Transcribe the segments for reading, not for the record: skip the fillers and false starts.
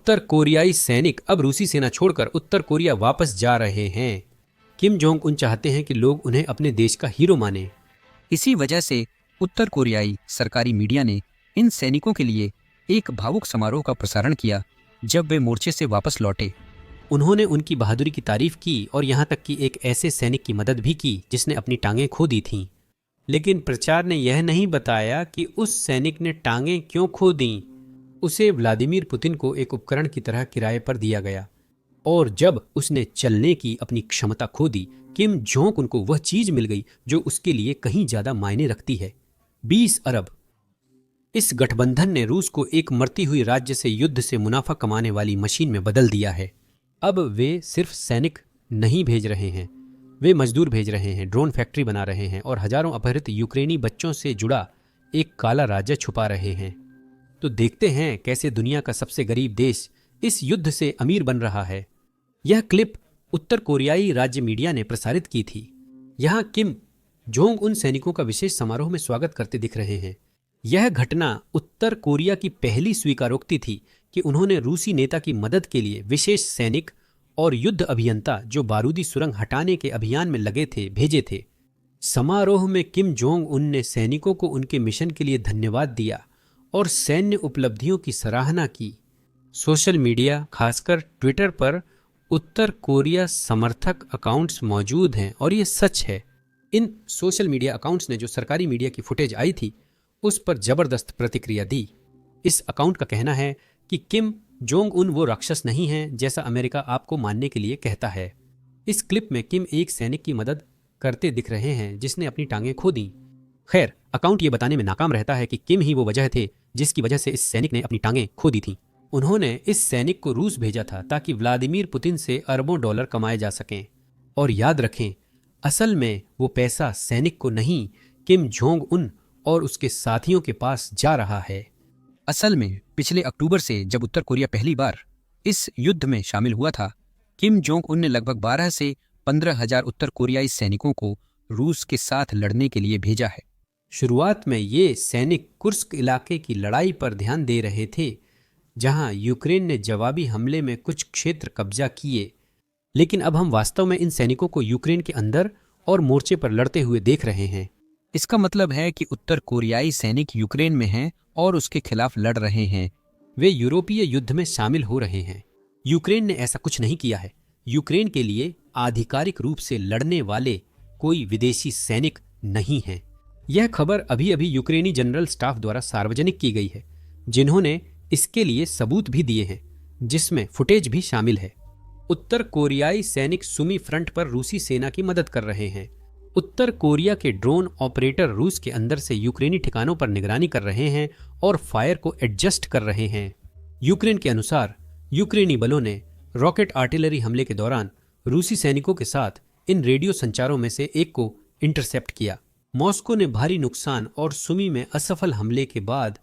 उत्तर कोरियाई सैनिक अब रूसी सेना छोड़कर उत्तर कोरिया वापस जा रहे हैं। किम जोंग उन चाहते हैं कि लोग उन्हें अपने देश का हीरो माने। इसी वजह से उत्तर कोरियाई सरकारी मीडिया ने इन सैनिकों के लिए एक भावुक समारोह का प्रसारण किया जब वे मोर्चे से वापस लौटे। उन्होंने उनकी बहादुरी की तारीफ की और यहाँ तक कि एक ऐसे सैनिक की मदद भी की जिसने अपनी टांगें खो दी थीं। लेकिन प्रचार ने यह नहीं बताया कि उस सैनिक ने टांगें क्यों खो दीं। उसे व्लादिमीर पुतिन को एक उपकरण की तरह किराए पर दिया गया और जब उसने चलने की अपनी क्षमता खो दी, किम जोंग उन को वह चीज मिल गई जो उसके लिए कहीं ज्यादा मायने रखती है, 20 अरब। इस गठबंधन ने रूस को एक मरती हुई राज्य से युद्ध से मुनाफा कमाने वाली मशीन में बदल दिया है। अब वे सिर्फ सैनिक नहीं भेज रहे हैं, वे मजदूर भेज रहे हैं, ड्रोन फैक्ट्री बना रहे हैं और हजारों अपहृत यूक्रेनी बच्चों से जुड़ा एक काला राज्य छुपा रहे हैं। तो देखते हैं कैसे दुनिया का सबसे गरीब देश इस युद्ध से अमीर बन रहा है। यह क्लिप उत्तर कोरियाई राज्य मीडिया ने प्रसारित की थी। यहाँ किम जोंग उन सैनिकों का विशेष समारोह में स्वागत करते दिख रहे हैं। यह घटना उत्तर कोरिया की पहली स्वीकारोक्ति थी कि उन्होंने रूसी नेता की मदद के लिए विशेष सैनिक और युद्ध अभियंता जो बारूदी सुरंग हटाने के अभियान में लगे थे भेजे थे। समारोह में किम जोंग उन ने सैनिकों को उनके मिशन के लिए धन्यवाद दिया और सैन्य उपलब्धियों की सराहना की। सोशल मीडिया, खासकर ट्विटर पर उत्तर कोरिया समर्थक अकाउंट्स मौजूद हैं और ये सच है। इन सोशल मीडिया अकाउंट्स ने जो सरकारी मीडिया की फुटेज आई थी उस पर जबरदस्त प्रतिक्रिया दी। इस अकाउंट का कहना है कि किम जोंग उन वो राक्षस नहीं हैं जैसा अमेरिका आपको मानने के लिए कहता है। इस क्लिप में किम एक सैनिक की मदद करते दिख रहे हैं जिसने अपनी टांगें खो दी। खैर, अकाउंट ये बताने में नाकाम रहता है कि किम ही वो वजह थे जिसकी वजह से इस सैनिक ने अपनी टांगें खो दी थीं। उन्होंने इस सैनिक को रूस भेजा था ताकि व्लादिमीर पुतिन से अरबों डॉलर कमाए जा सकें। और याद रखें, असल में वो पैसा सैनिक को नहीं, किम जोंग उन और उसके साथियों के पास जा रहा है। असल में पिछले अक्टूबर से जब उत्तर कोरिया पहली बार इस युद्ध में शामिल हुआ था, किम जोंग उन ने लगभग 12 से 15,000 उत्तर कोरियाई सैनिकों को रूस के साथ लड़ने के लिए भेजा है। शुरुआत में ये सैनिक कुर्स्क इलाके की लड़ाई पर ध्यान दे रहे थे, जहां यूक्रेन ने जवाबी हमले में कुछ क्षेत्र कब्जा किए। लेकिन अब हम वास्तव में इन सैनिकों को यूक्रेन के अंदर और मोर्चे पर लड़ते हुए देख रहे हैं। इसका मतलब है कि उत्तर कोरियाई सैनिक यूक्रेन में हैं और उसके खिलाफ लड़ रहे हैं। वे यूरोपीय युद्ध में शामिल हो रहे हैं। यूक्रेन ने ऐसा कुछ नहीं किया है। यूक्रेन के लिए आधिकारिक रूप से लड़ने वाले कोई विदेशी सैनिक नहीं हैं। यह खबर अभी अभी यूक्रेनी जनरल स्टाफ द्वारा सार्वजनिक की गई है, जिन्होंने इसके लिए सबूत भी दिए हैं, जिसमें फुटेज भी शामिल है। उत्तर कोरियाई सैनिक सुमी फ्रंट पर रूसी सेना की मदद कर रहे हैं। उत्तर कोरिया के ड्रोन ऑपरेटर रूस के अंदर से यूक्रेनी ठिकानों पर निगरानी कर रहे हैं और फायर को एडजस्ट कर रहे हैं। यूक्रेन के अनुसार यूक्रेनी बलों ने रॉकेट आर्टिलरी हमले के दौरान रूसी सैनिकों के साथ इन रेडियो संचारों में से एक को इंटरसेप्ट किया। मॉस्को ने भारी नुकसान और सुमी में असफल हमले के बाद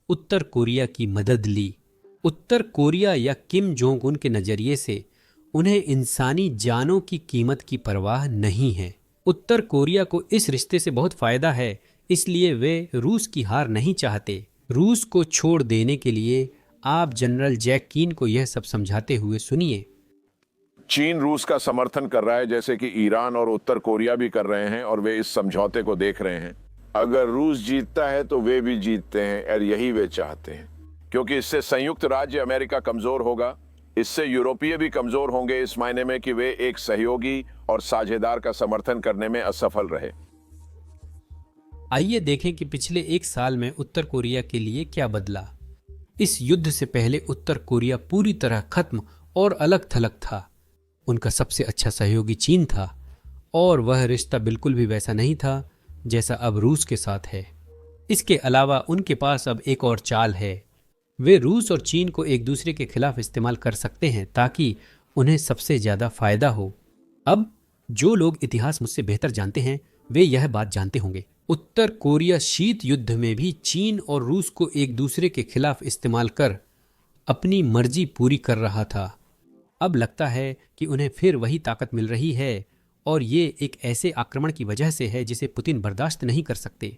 उत्तर कोरिया की मदद ली। उत्तर कोरिया या किम जोंग उन के नजरिए से उन्हें इंसानी जानों की कीमत की परवाह नहीं है। उत्तर कोरिया को इस रिश्ते से बहुत फायदा है, इसलिए वे रूस की हार नहीं चाहते। रूस को छोड़ देने के लिए आप जनरल जैक कीन को यह सब समझाते हुए सुनिए। चीन रूस का समर्थन कर रहा है, जैसे कि ईरान और उत्तर कोरिया भी कर रहे हैं, और वे इस समझौते को देख रहे हैं। अगर रूस जीतता है तो वे भी जीतते हैं, और यही वे चाहते हैं, क्योंकि इससे संयुक्त राज्य अमेरिका कमजोर होगा। इससे यूरोपीय भी कमजोर होंगे, इस मायने में कि वे एक सहयोगी और साझेदार का समर्थन करने में असफल रहे। आइए देखें कि पिछले एक साल में उत्तर कोरिया के लिए क्या बदला। इस युद्ध से पहले उत्तर कोरिया पूरी तरह खत्म और अलग थलग था। उनका सबसे अच्छा सहयोगी चीन था और वह रिश्ता बिल्कुल भी वैसा नहीं था जैसा अब रूस के साथ है। इसके अलावा उनके पास अब एक और चाल है। वे रूस और चीन को एक दूसरे के खिलाफ इस्तेमाल कर सकते हैं ताकि उन्हें सबसे ज्यादा फायदा हो। अब जो लोग इतिहास मुझसे बेहतर जानते हैं वे यह बात जानते होंगे, उत्तर कोरिया शीत युद्ध में भी चीन और रूस को एक दूसरे के खिलाफ इस्तेमाल कर अपनी मर्जी पूरी कर रहा था। अब लगता है कि उन्हें फिर वही ताकत मिल रही है और ये एक ऐसे आक्रमण की वजह से है जिसे पुतिन बर्दाश्त नहीं कर सकते।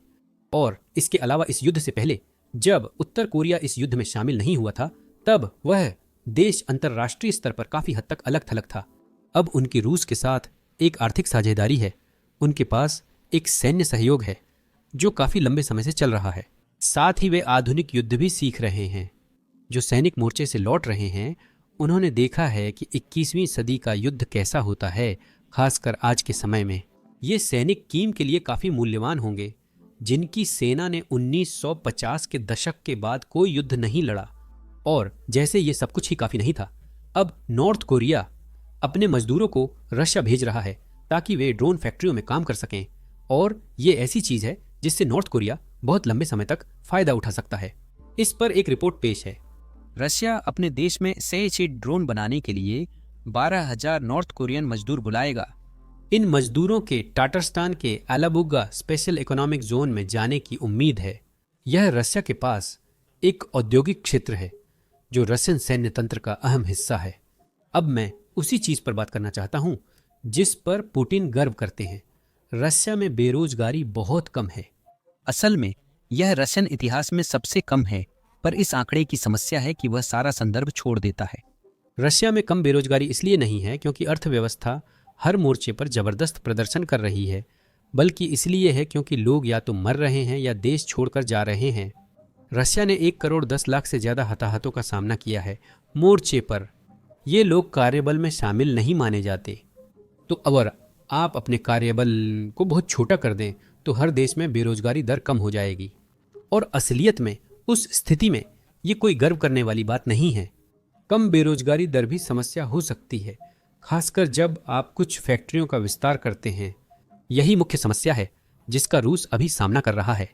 और इसके अलावा इस युद्ध से पहले जब उत्तर कोरिया इस युद्ध में शामिल नहीं हुआ था, तब वह देश अंतर्राष्ट्रीय स्तर पर काफी हद तक अलग थलग था। अब उनकी रूस के साथ एक आर्थिक साझेदारी है, उनके पास एक सैन्य सहयोग है जो काफी लंबे समय से चल रहा है। साथ ही वे आधुनिक युद्ध भी सीख रहे हैं। जो सैनिक मोर्चे से लौट रहे हैं उन्होंने देखा है कि 21वीं सदी का युद्ध कैसा होता है, खासकर आज के समय में। ये सैनिक कीम के लिए काफी मूल्यवान होंगे, जिनकी सेना ने 1950 के दशक के बाद कोई युद्ध नहीं लड़ा। और जैसे ये सब कुछ ही काफी नहीं था, अब नॉर्थ कोरिया अपने मजदूरों को रशिया भेज रहा है ताकि वे ड्रोन फैक्ट्रियों में काम कर सकें, और ये ऐसी चीज है जिससे नॉर्थ कोरिया बहुत लंबे समय तक फायदा उठा सकता है। इस पर एक रिपोर्ट पेश है। रशिया अपने देश में 6 ड्रोन बनाने के लिए 12,000 नॉर्थ कोरियन मजदूर बुलाएगा। इन मजदूरों के टाटरस्तान के अलाबुगा स्पेशल इकोनॉमिक जोन में जाने की उम्मीद है। यह रशिया के पास एक औद्योगिक क्षेत्र है जो रशियन सैन्य तंत्र का अहम हिस्सा है। अब मैं उसी चीज पर बात करना चाहता हूं जिस पर पुतिन गर्व करते हैं। रशिया में बेरोजगारी बहुत कम है। असल में यह रशियन इतिहास में सबसे कम है, पर इस आंकड़े की समस्या है कि वह सारा संदर्भ छोड़ देता है। रशिया में कम बेरोजगारी इसलिए नहीं है क्योंकि अर्थव्यवस्था हर मोर्चे पर जबरदस्त प्रदर्शन कर रही है, बल्कि इसलिए है क्योंकि लोग या तो मर रहे हैं या देश छोड़कर जा रहे हैं। रशिया ने 1 करोड़ 10 लाख से ज्यादा हताहतों का सामना किया है मोर्चे पर। ये लोग कार्यबल में शामिल नहीं माने जाते। तो अगर आप अपने कार्यबल को बहुत छोटा कर दें तो हर देश में बेरोजगारी दर कम हो जाएगी। और असलियत में उस स्थिति में ये कोई गर्व करने वाली बात नहीं है। कम बेरोजगारी दर भी समस्या हो सकती है, खासकर जब आप कुछ फैक्ट्रियों का विस्तार करते हैं। यही मुख्य समस्या है जिसका रूस अभी सामना कर रहा है।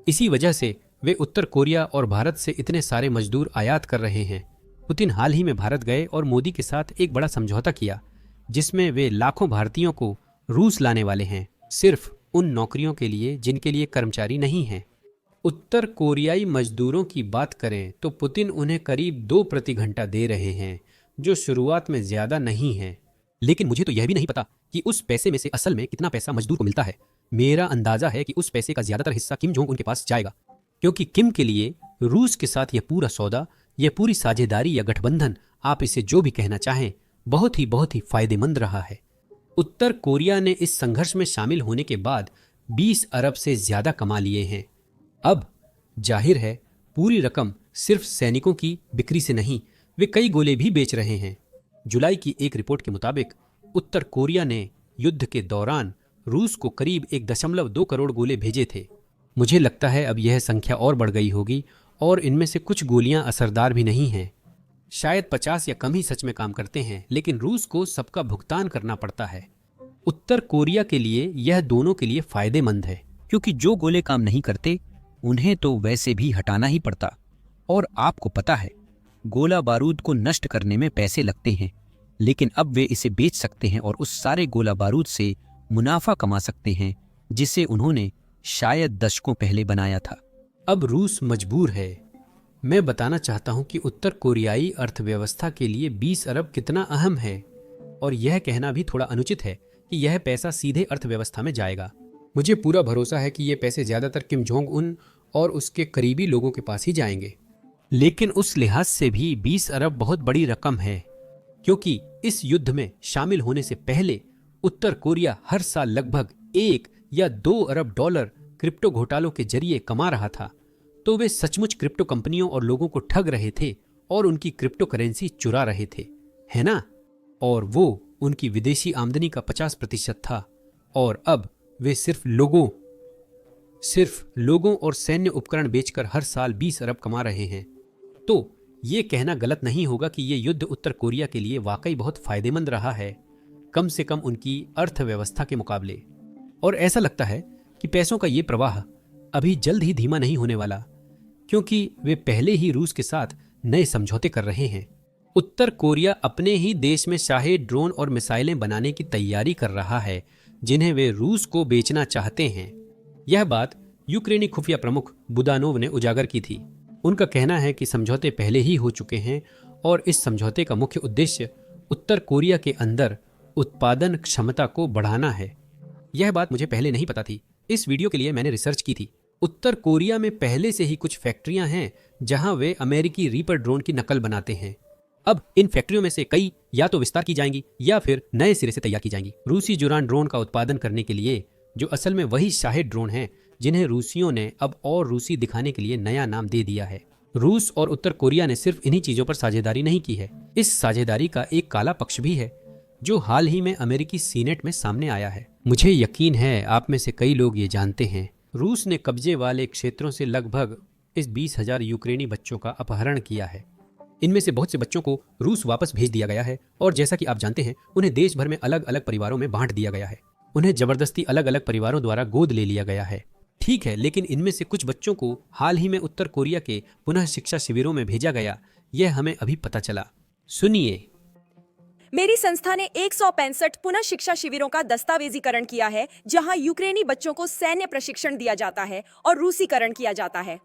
इसी वजह से वे उत्तर कोरिया और भारत से इतने सारे मजदूर आयात कर रहे हैं। पुतिन हाल ही में भारत गए और मोदी के साथ एक बड़ा समझौता किया जिसमें वे लाखों भारतीयों को रूस लाने वाले हैं, सिर्फ उन नौकरियों के लिए जिनके लिए कर्मचारी नहीं हैं। उत्तर कोरियाई मजदूरों की बात करें तो पुतिन उन्हें करीब 2 प्रति घंटा दे रहे हैं, जो शुरुआत में ज्यादा नहीं है। लेकिन मुझे तो यह भी नहीं पता कि उस पैसे में से असल में कितना पैसा मजदूर को मिलता है। मेरा अंदाजा है कि उस पैसे का ज्यादातर हिस्सा किम जोंग उनके पास जाएगा, क्योंकि किम के लिए रूस के साथ यह पूरा सौदा, यह पूरी साझेदारी या गठबंधन, आप इसे जो भी कहना चाहें, बहुत ही फायदेमंद रहा है। उत्तर कोरिया ने इस संघर्ष में शामिल होने के बाद 20 अरब से ज्यादा कमा लिए हैं। अब जाहिर है पूरी रकम सिर्फ सैनिकों की बिक्री से नहीं, वे कई गोले भी बेच रहे हैं। जुलाई की एक रिपोर्ट के मुताबिक उत्तर कोरिया ने युद्ध के दौरान रूस को करीब 1.2 करोड़ गोले भेजे थे। मुझे लगता है अब यह संख्या और बढ़ गई होगी और इनमें से कुछ गोलियां असरदार भी नहीं हैं। शायद 50 या कम ही सच में काम करते हैं, लेकिन रूस को सबका भुगतान करना पड़ता है। उत्तर कोरिया के लिए यह दोनों के लिए फायदेमंद है, क्योंकि जो गोले काम नहीं करते उन्हें तो वैसे भी हटाना ही पड़ता। और आपको पता है, गोला बारूद को नष्ट करने में पैसे लगते हैं, लेकिन अब वे इसे बेच सकते हैं और उस सारे गोला बारूद से मुनाफा कमा सकते हैं जिसे उन्होंने शायद दशकों पहले बनाया था। अब रूस मजबूर है। मैं बताना चाहता हूं कि उत्तर कोरियाई अर्थव्यवस्था के लिए 20 अरब कितना अहम है, और यह कहना भी थोड़ा अनुचित है कि यह पैसा सीधे अर्थव्यवस्था में जाएगा। मुझे पूरा भरोसा है कि ये पैसे ज्यादातर किम जोंग उन और उसके करीबी लोगों के पास ही जाएंगे। लेकिन उस लिहाज से भी 20 अरब बहुत बड़ी रकम है, क्योंकि इस युद्ध में शामिल होने से पहले उत्तर कोरिया हर साल लगभग 1 या 2 अरब डॉलर क्रिप्टो घोटालों के जरिए कमा रहा था। तो वे सचमुच क्रिप्टो कंपनियों और लोगों को ठग रहे थे और उनकी क्रिप्टो करेंसी चुरा रहे थे, है ना? और वो उनकी विदेशी आमदनी का 50% था। और अब वे सिर्फ लोगों और सैन्य उपकरण बेचकर हर साल 20 अरब कमा रहे हैं। तो ये कहना गलत नहीं होगा कि ये युद्ध उत्तर कोरिया के लिए वाकई बहुत फायदेमंद रहा है, कम से कम उनकी अर्थव्यवस्था के मुकाबले। और ऐसा लगता है कि पैसों का ये प्रवाह अभी जल्द ही धीमा नहीं होने वाला, क्योंकि वे पहले ही रूस के साथ नए समझौते कर रहे हैं। उत्तर कोरिया अपने ही देश में शाही ड्रोन और मिसाइलें बनाने की तैयारी कर रहा है, जिन्हें वे रूस को बेचना चाहते हैं। यह बात यूक्रेनी खुफिया प्रमुख बुदानोव ने उजागर की थी। उनका कहना है कि समझौते पहले ही हो चुके हैं और इस समझौते का मुख्य उद्देश्य उत्तर कोरिया के अंदर उत्पादन क्षमता को बढ़ाना है। यह बात मुझे पहले नहीं पता थी। इस वीडियो के लिए मैंने रिसर्च की थी। उत्तर कोरिया में पहले से ही कुछ फैक्ट्रियां हैं जहां वे अमेरिकी रीपर ड्रोन की नकल बनाते हैं। अब इन फैक्ट्रियों में से कई या तो विस्तार की जाएंगी या फिर नए सिरे से तैयार की जाएंगी। रूसी जुरान ड्रोन का उत्पादन करने के लिए, जो असल में वही शाहिद ड्रोन हैं जिन्हें रूसियों ने अब और रूसी दिखाने के लिए नया नाम दे दिया है। रूस और उत्तर कोरिया ने सिर्फ इन्हीं चीजों पर साझेदारी नहीं की है, इस साझेदारी का एक काला पक्ष भी है जो हाल ही में अमेरिकी सीनेट में सामने आया है। मुझे यकीन है आप में से कई लोग ये जानते हैं, रूस ने कब्जे वाले क्षेत्रों से लगभग इस 20,000 यूक्रेनी बच्चों का अपहरण किया है। इनमें से बहुत से बच्चों को रूस वापस भेज दिया गया है और जैसा कि आप जानते हैं, उन्हें देश भर में अलग अलग परिवारों में बांट दिया गया है। उन्हें जबरदस्ती अलग अलग परिवारों द्वारा गोद ले लिया गया है। ठीक है, लेकिन इनमें से कुछ बच्चों को हाल ही में उत्तर कोरिया के पुनः शिक्षा शिविरों में भेजा गया, यह हमें अभी पता चला। सुनिए। मेरी संस्था ने 165 पुनः शिक्षा शिविरों का दस्तावेजीकरण किया है जहां यूक्रेनी बच्चों को सैन्य प्रशिक्षण दिया जाता है और रूसीकरण किया जाता है।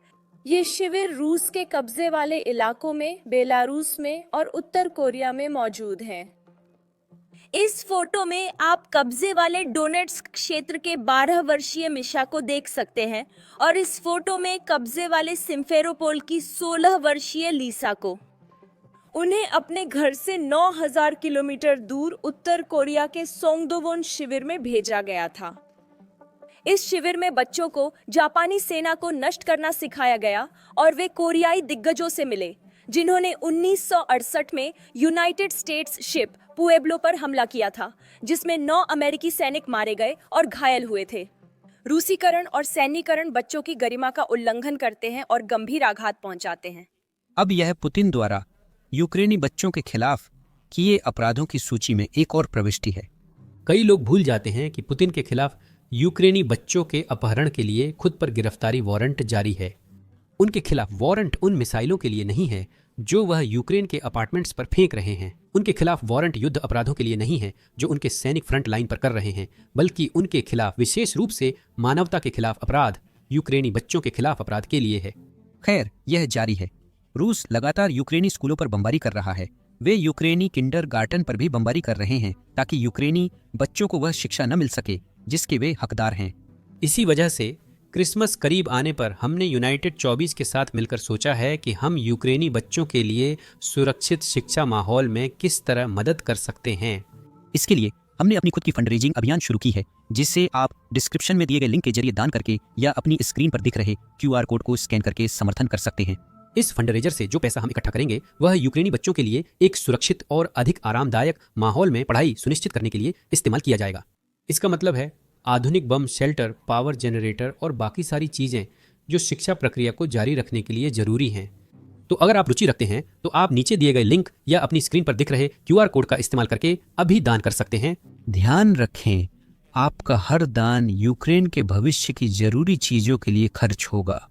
ये शिविर रूस के कब्जे वाले इलाकों में, बेलारूस में और उत्तर कोरिया में मौजूद हैं। इस फोटो में आप कब्जे वाले डोनेट्स्क क्षेत्र के 12 वर्षीय मिशा को देख सकते हैं और इस फोटो में कब्जे वाले सिम्फेरोपोल की 16 वर्षीय लीसा को। उन्हें अपने घर से 9,000 किलोमीटर दूर उत्तर कोरिया के सोंगदोवोन शिविर में भेजा गया था। इस शिविर में बच्चों को जापानी सेना को नष्ट करना सिखाया गया और वे कोरियाई दिग्गजों से मिले जिन्होंने 1968 में यूनाइटेड स्टेट्स शिप पुएब्लो पर हमला किया था, जिसमें 9 अमेरिकी सैनिक मारे गए और घायल हुए थे। रूसीकरण और सैन्यीकरण बच्चों की गरिमा का उल्लंघन करते हैं और गंभीर आघात पहुंचाते हैं। अब यह पुतिन द्वारा यूक्रेनी बच्चों के खिलाफ किए अपराधों की सूची में एक और प्रविष्टि है। कई लोग भूल जाते हैं कि पुतिन के खिलाफ यूक्रेनी बच्चों के अपहरण के लिए खुद पर गिरफ्तारी वारंट जारी है। उनके खिलाफ वारंट उन मिसाइलों के लिए नहीं है जो वह यूक्रेन के अपार्टमेंट्स पर फेंक रहे हैं। उनके खिलाफ वारंट युद्ध अपराधों के लिए नहीं है जो उनके सैनिक फ्रंट लाइन पर कर रहे हैं, बल्कि उनके खिलाफ विशेष रूप से मानवता के खिलाफ अपराध, यूक्रेनी बच्चों के खिलाफ अपराध के लिए है। खैर, यह जारी है। रूस लगातार यूक्रेनी स्कूलों पर बमबारी कर रहा है। वे यूक्रेनी किंडरगार्टन पर भी बमबारी कर रहे हैं ताकि यूक्रेनी बच्चों को वह शिक्षा न मिल सके जिसके वे हकदार हैं। इसी वजह से क्रिसमस करीब आने पर हमने यूनाइटेड 24 के साथ मिलकर सोचा है कि हम यूक्रेनी बच्चों के लिए सुरक्षित शिक्षा माहौल में किस तरह मदद कर सकते हैं। इसके लिए हमने अपनी खुद की फंडरेजिंग अभियान शुरू की है, जिससे आप डिस्क्रिप्शन में दिए गए लिंक के जरिए दान करके या अपनी स्क्रीन पर दिख रहे QR कोड को स्कैन करके समर्थन कर सकते हैं। इस फंडरेजर से जो पैसा हम इकट्ठा करेंगे वह यूक्रेनी बच्चों के लिए एक सुरक्षित और अधिक आरामदायक माहौल में पढ़ाई सुनिश्चित करने के लिए इस्तेमाल किया जाएगा। इसका मतलब है आधुनिक बम शेल्टर, पावर जनरेटर और बाकी सारी चीज़ें जो शिक्षा प्रक्रिया को जारी रखने के लिए जरूरी हैं। तो अगर आप रुचि रखते हैं तो आप नीचे दिए गए लिंक या अपनी स्क्रीन पर दिख रहे QR कोड का इस्तेमाल करके अभी दान कर सकते हैं। ध्यान रखें, आपका हर दान यूक्रेन के भविष्य की जरूरी चीजों के लिए खर्च होगा।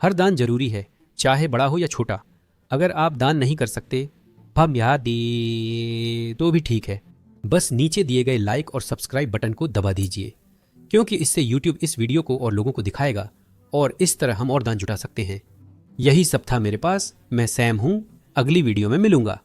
हर दान जरूरी है, चाहे बड़ा हो या छोटा। अगर आप दान नहीं कर सकते तो भी ठीक है, बस नीचे दिए गए लाइक और सब्सक्राइब बटन को दबा दीजिए, क्योंकि इससे YouTube इस वीडियो को और लोगों को दिखाएगा और इस तरह हम और दान जुटा सकते हैं। यही सब था मेरे पास। मैं सैम हूं, अगली वीडियो में मिलूंगा।